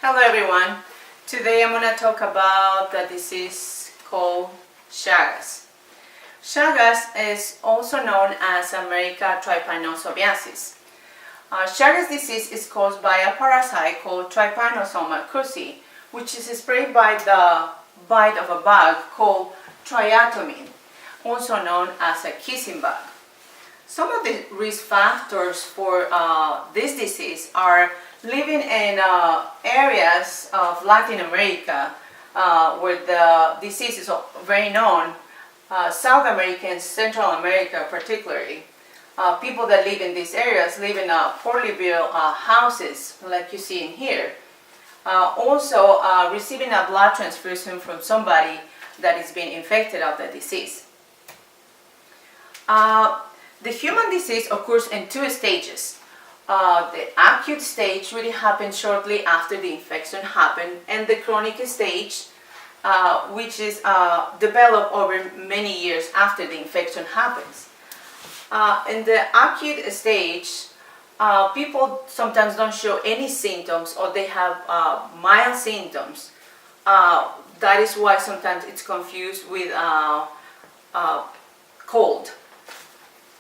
Hello everyone. Today I'm going to talk about the disease called Chagas. Chagas is also known as American trypanosomiasis. Chagas disease is caused by a parasite called Trypanosoma cruzi, which is spread by the bite of a bug called triatomine, also known as a kissing bug. Some of the risk factors for this disease are living in areas of Latin America where the disease is very known, South America and Central America particularly. People that live in these areas live in poorly built houses like you see in here. Also receiving a blood transfusion from somebody that is being infected of the disease. The human disease occurs in two stages. The acute stage really happens shortly after the infection happened, and the chronic stage, which is developed over many years after the infection happens. In the acute stage, people sometimes don't show any symptoms, or they have mild symptoms. That is why sometimes it's confused with cold.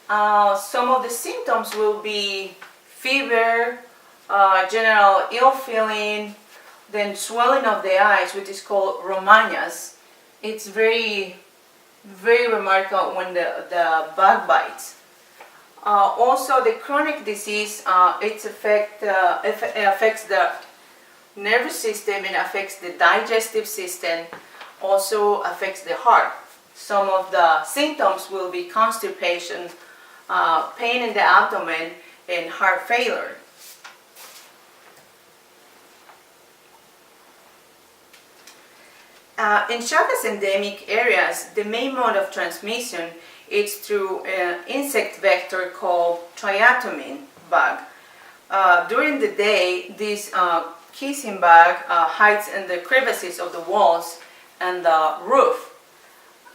Some of the symptoms will be fever, general ill feeling, then swelling of the eyes, which is called romanas. It's very remarkable when the bug bites. Also, the chronic disease, it affects the nervous system and affects the digestive system, also affects the heart. Some of the symptoms will be constipation, pain in the abdomen, and heart failure. In Chagas endemic areas, the main mode of transmission is through an insect vector called triatomine bug. During the day, this kissing bug hides in the crevices of the walls and the roof.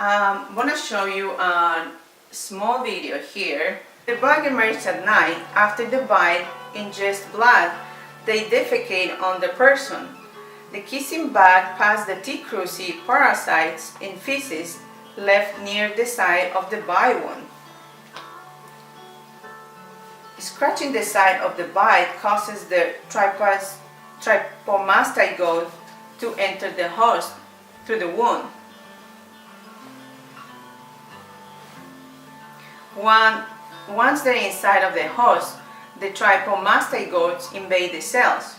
I'm going to show you a small video here. The bug emerges at night. After the bite, ingests blood. They defecate on the person. The kissing bug passes the T. cruzi parasites in feces left near the site of the bite wound. Scratching the site of the bite causes the trypomastigote to enter the host through the wound. Once they're inside of the host, the trypomastigotes invade the cells.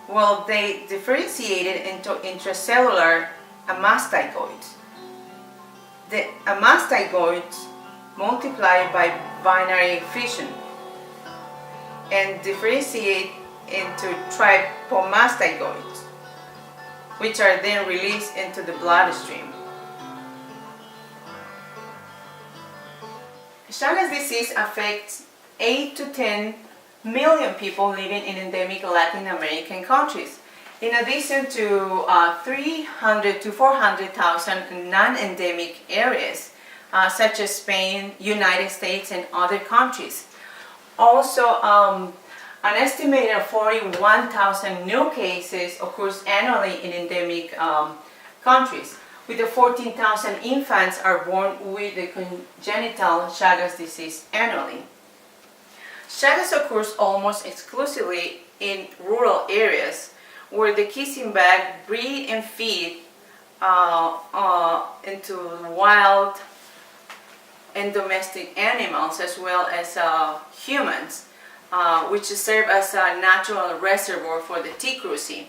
Well, they differentiated into intracellular mastigotes. The mastigotes multiply by binary fission and differentiate into trypomastigotes, which are then released into the bloodstream. Chagas disease affects 8 to 10 million people living in endemic Latin American countries, in addition to 300 to 400,000 non-endemic areas, such as Spain, United States, and other countries. Also, an estimated 41,000 new cases occurs annually in endemic countries, with the 14,000 infants are born with the congenital Chagas disease annually. Chagas occurs almost exclusively in rural areas where the kissing bug breed and feed into wild and domestic animals as well as humans, which serve as a natural reservoir for the T. cruzi.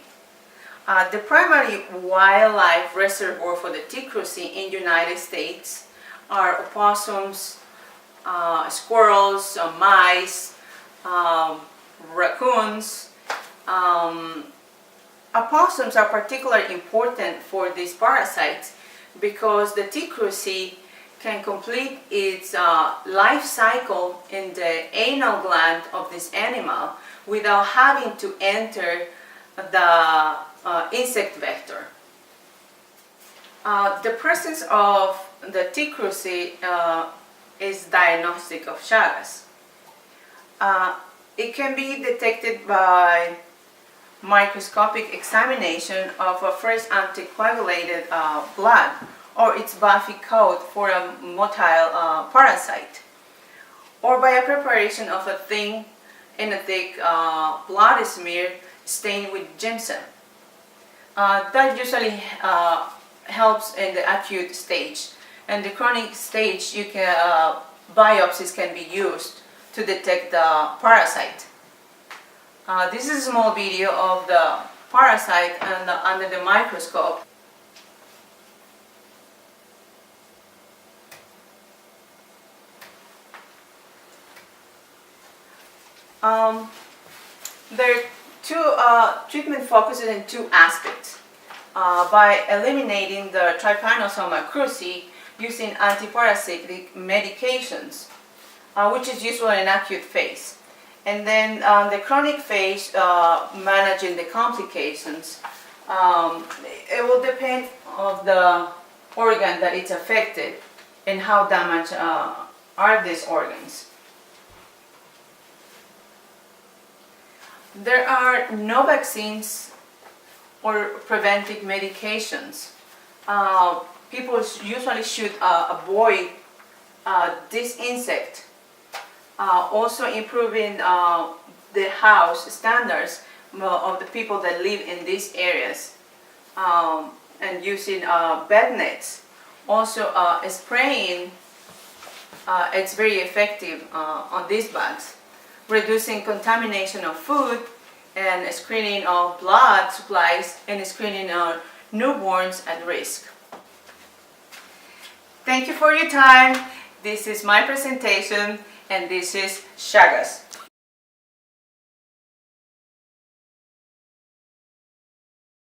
The primary wildlife reservoir for the T. cruzi in the United States are opossums, squirrels, mice, raccoons. Opossums are particularly important for these parasites because the T. cruzi can complete its life cycle in the anal gland of this animal without having to enter the insect vector. The presence of the T. cruzi is diagnostic of Chagas. It can be detected by microscopic examination of a fresh anticoagulated blood or its buffy coat for a motile parasite, or by a preparation of a thin and a thick blood smear stained with ginseng. That usually helps in the acute stage. And the chronic stage, biopsies can be used to detect the parasite. This is a small video of the parasite under the microscope. There are two treatment focuses in two aspects. By eliminating the Trypanosoma cruzi using antiparasitic medications, which is usually an acute phase. And then the chronic phase, managing the complications, it will depend on the organ that it's affected and how damaged are these organs. There are no vaccines or preventive medications. People usually should avoid this insect. Also improving the house standards of the people that live in these areas, and using bed nets. Also spraying, it's very effective on these bugs. Reducing contamination of food and screening of blood supplies and screening of newborns at risk. Thank you for your time. This is my presentation, and this is Chagas.